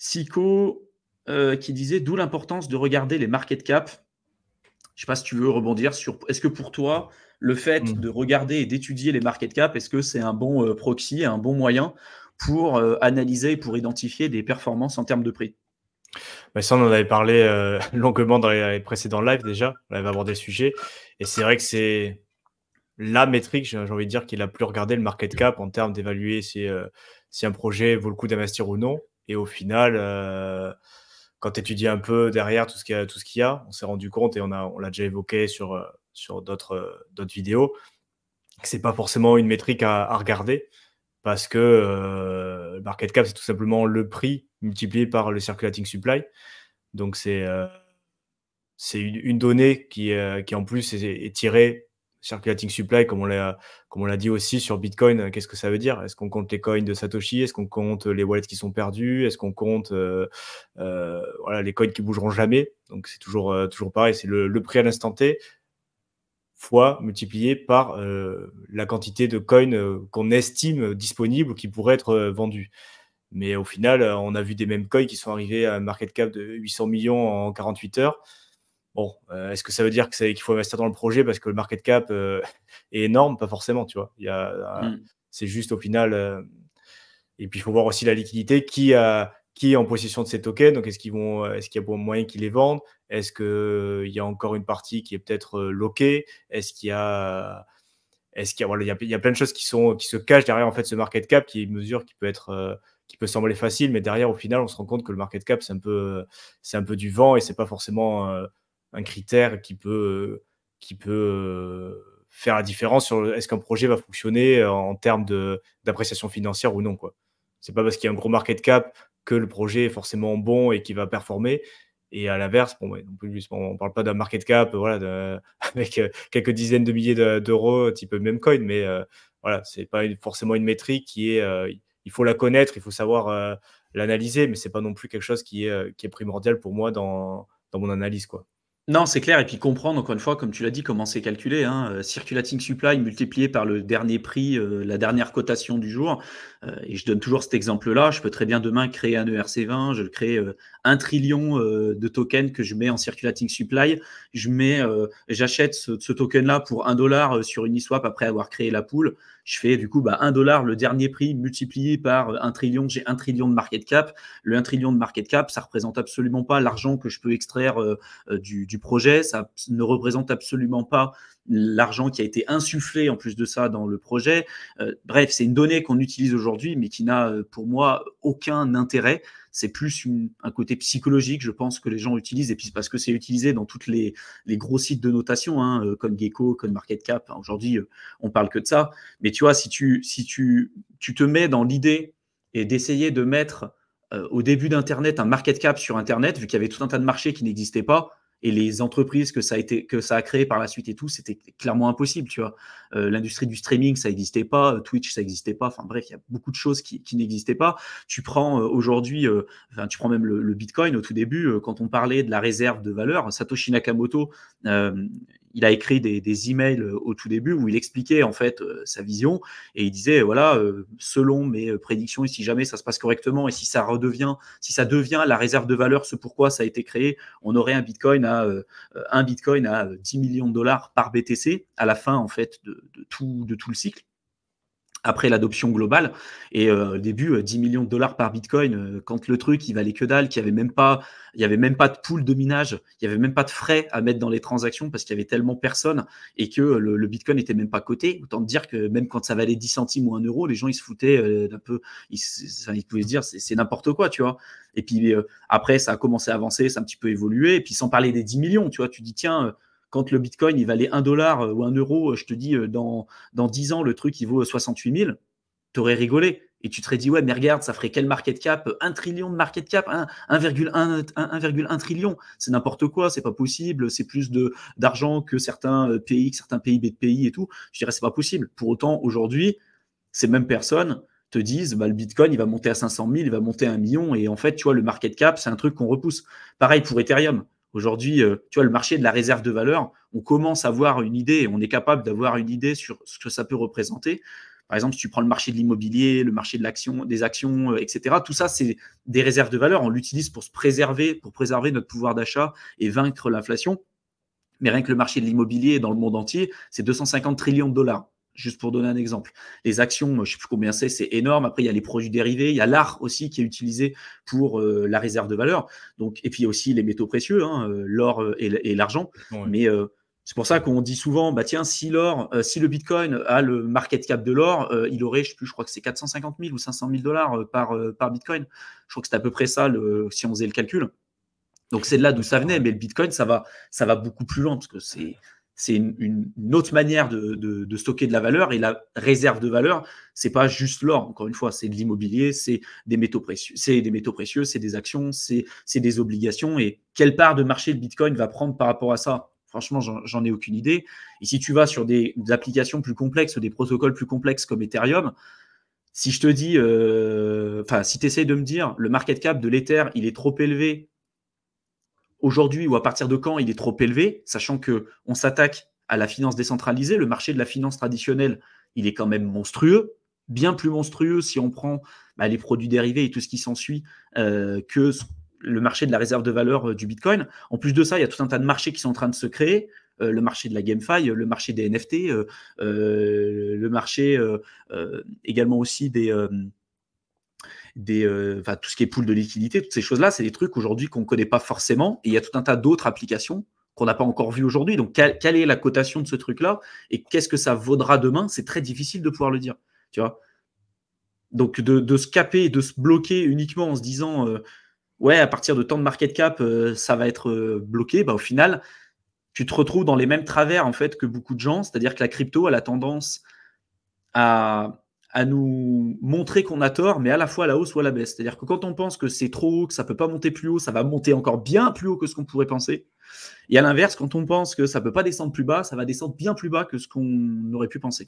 Sico qui disait d'où l'importance de regarder les market cap. Je ne sais pas si tu veux rebondir sur. Est-ce que pour toi, le fait de regarder et d'étudier les market cap, est-ce que c'est un bon proxy, un bon moyen pour analyser, pour identifier des performances en termes de prix? Ça, on en avait parlé longuement dans les précédents lives déjà. On avait abordé le sujet. Et c'est vrai que c'est la métrique, j'ai envie de dire, qui est la plus regardée, le market cap, en termes d'évaluer si un projet vaut le coup d'investir ou non. Et au final, quand tu étudies un peu derrière tout ce qu'il y a, on s'est rendu compte, et on l'a déjà évoqué sur d'autres vidéos, que c'est pas forcément une métrique à regarder, parce que le market cap, c'est tout simplement le prix multiplié par le circulating supply. Donc, c'est une donnée qui en plus est tirée circulating supply, comme on l'a dit aussi sur Bitcoin. Qu'est-ce que ça veut dire? Est-ce qu'on compte les coins de Satoshi? Est-ce qu'on compte les wallets qui sont perdus? Est-ce qu'on compte voilà, les coins qui bougeront jamais? Donc, c'est toujours pareil. C'est le prix à l'instant T fois multiplié par la quantité de coins qu'on estime disponibles ou qui pourraient être vendus. Mais au final, on a vu des mêmes coins qui sont arrivés à un market cap de 800 millions en 48 heures. Bon, est-ce que ça veut dire qu'il faut investir dans le projet parce que le market cap est énorme? Pas forcément, tu vois. C'est juste au final. Et puis, il faut voir aussi la liquidité. Qui est en possession de ces tokens? Donc, est-ce qu'il y a moyen qu'ils les vendent? Est-ce qu'il y a encore une partie qui est peut-être loquée? Est-ce qu'il y a voilà, il y a plein de choses qui se cachent derrière en fait ce market cap, qui est une mesure qui peut sembler facile, mais derrière au final on se rend compte que le market cap c'est un peu du vent, et c'est pas forcément un critère qui peut faire la différence sur est-ce qu'un projet va fonctionner en termes d'appréciation financière ou non, quoi. C'est pas parce qu'il y a un gros market cap que le projet est forcément bon et qui va performer. Et à l'inverse, on ne parle pas d'un market cap voilà, avec quelques dizaines de milliers d'euros type Memecoin, mais voilà, c'est pas forcément une métrique qui est. Il faut la connaître, il faut savoir l'analyser, mais c'est pas non plus quelque chose qui est primordial pour moi dans mon analyse, quoi. Non, c'est clair. Et puis comprendre, encore une fois, comme tu l'as dit, comment c'est calculé, hein, circulating supply multiplié par le dernier prix, la dernière cotation du jour. Et je donne toujours cet exemple-là. Je peux très bien demain créer un ERC20, je crée 1 trillion de tokens que je mets en circulating supply. J'achète ce token-là pour $1 sur Uniswap après avoir créé la pool. Je fais du coup $1 le dernier prix multiplié par 1 trillion. J'ai 1 trillion de market cap. Le 1 trillion de market cap, ça représente absolument pas l'argent que je peux extraire du projet. Ça ne représente absolument pas l'argent qui a été insufflé en plus de ça dans le projet. Bref, c'est une donnée qu'on utilise aujourd'hui, mais qui n'a pour moi aucun intérêt. C'est plus un côté psychologique, je pense, que les gens utilisent, et puis parce que c'est utilisé dans toutes les gros sites de notation, hein, CoinGecko, CoinMarketCap. Aujourd'hui, on parle que de ça. Mais tu vois, si tu te mets dans l'idée et d'essayer de mettre au début d'Internet un market cap sur Internet, vu qu'il y avait tout un tas de marchés qui n'existaient pas, et les entreprises que ça a créé par la suite et tout, c'était clairement impossible, tu vois. L'industrie du streaming, ça n'existait pas, Twitch, ça n'existait pas. Enfin bref, il y a beaucoup de choses qui n'existaient pas. Tu prends aujourd'hui, tu prends même le Bitcoin au tout début, quand on parlait de la réserve de valeur, Satoshi Nakamoto, il a écrit des emails au tout début où il expliquait en fait sa vision, et il disait voilà, selon mes prédictions, et si jamais ça se passe correctement, et si ça devient la réserve de valeur, ce pourquoi ça a été créé, on aurait un Bitcoin à 10 millions de dollars par BTC à la fin en fait de tout le cycle, après l'adoption globale. Et au début, 10 millions de dollars par Bitcoin, quand le truc, il valait que dalle, qu'il y avait même pas de pool de minage, il y avait même pas de frais à mettre dans les transactions parce qu'il y avait tellement personne, et que le Bitcoin n'était même pas coté. Autant te dire que même quand ça valait 10 centimes ou 1 euro, les gens, ils se foutaient d'un peu, ils pouvaient se dire, c'est n'importe quoi, tu vois. Et puis après, ça a commencé à avancer, ça a un petit peu évolué. Et puis sans parler des 10 millions, tu vois, tu dis, tiens, quand le Bitcoin, il valait 1 dollar ou 1 euro, je te dis, dans 10 ans, le truc, il vaut 68 000, t'aurais rigolé. Et tu te serais dit, ouais, mais regarde, ça ferait quel market cap? 1 trillion de market cap, 1,1 trillion. C'est n'importe quoi, c'est pas possible. C'est plus d'argent que certains pays, certains PIB de pays et tout. Je dirais, c'est pas possible. Pour autant, aujourd'hui, ces mêmes personnes te disent, bah, le Bitcoin, il va monter à 500 000, il va monter à 1 million. Et en fait, tu vois, le market cap, c'est un truc qu'on repousse. Pareil pour Ethereum. Aujourd'hui, tu vois, le marché de la réserve de valeur, on commence à avoir une idée, on est capable d'avoir une idée sur ce que ça peut représenter. Par exemple, si tu prends le marché de l'immobilier, le marché des actions, etc., tout ça, c'est des réserves de valeur. On l'utilise pour préserver notre pouvoir d'achat et vaincre l'inflation. Mais rien que le marché de l'immobilier dans le monde entier, c'est 250 trillions de dollars. Juste pour donner un exemple. Les actions, je ne sais plus combien c'est énorme. Après, il y a les produits dérivés, il y a l'art aussi qui est utilisé pour la réserve de valeur. Donc, et puis il y a aussi les métaux précieux, l'or et l'argent. Ouais. Mais c'est pour ça qu'on dit souvent, bah tiens, si le Bitcoin a le market cap de l'or, il aurait, je crois que c'est 450 000 ou 500 000 dollars par Bitcoin. Je crois que c'est à peu près ça si on faisait le calcul. Donc c'est de là d'où ça venait, mais le Bitcoin, ça va beaucoup plus loin parce que c'est une autre manière de stocker de la valeur, et la réserve de valeur, c'est pas juste l'or. Encore une fois, c'est de l'immobilier, c'est des métaux précieux, c'est des actions, c'est des obligations. Et quelle part de marché le Bitcoin va prendre par rapport à ça? Franchement, j'en ai aucune idée. Et si tu vas sur des applications plus complexes, des protocoles plus complexes comme Ethereum, si je te dis, si tu essayes de me dire le market cap de l'Ether, il est trop élevé aujourd'hui, ou à partir de quand il est trop élevé, sachant qu'on s'attaque à la finance décentralisée, le marché de la finance traditionnelle, il est quand même monstrueux, bien plus monstrueux si on prend les produits dérivés et tout ce qui s'ensuit que le marché de la réserve de valeur du Bitcoin. En plus de ça, il y a tout un tas de marchés qui sont en train de se créer, le marché de la GameFi, le marché des NFT, le marché également aussi tout ce qui est pool de liquidité, toutes ces choses-là, c'est des trucs aujourd'hui qu'on ne connaît pas forcément, et il y a tout un tas d'autres applications qu'on n'a pas encore vues aujourd'hui. Donc, quelle est la cotation de ce truc-là et qu'est-ce que ça vaudra demain? C'est très difficile de pouvoir le dire, tu vois. Donc, de se caper, de se bloquer uniquement en se disant ouais, à partir de tant de market cap, ça va être bloqué, au final, tu te retrouves dans les mêmes travers en fait que beaucoup de gens, c'est-à-dire que la crypto, elle a tendance à nous montrer qu'on a tort, mais à la fois à la hausse ou à la baisse. C'est-à-dire que quand on pense que c'est trop haut, que ça ne peut pas monter plus haut, ça va monter encore bien plus haut que ce qu'on pourrait penser. Et à l'inverse, quand on pense que ça ne peut pas descendre plus bas, ça va descendre bien plus bas que ce qu'on aurait pu penser.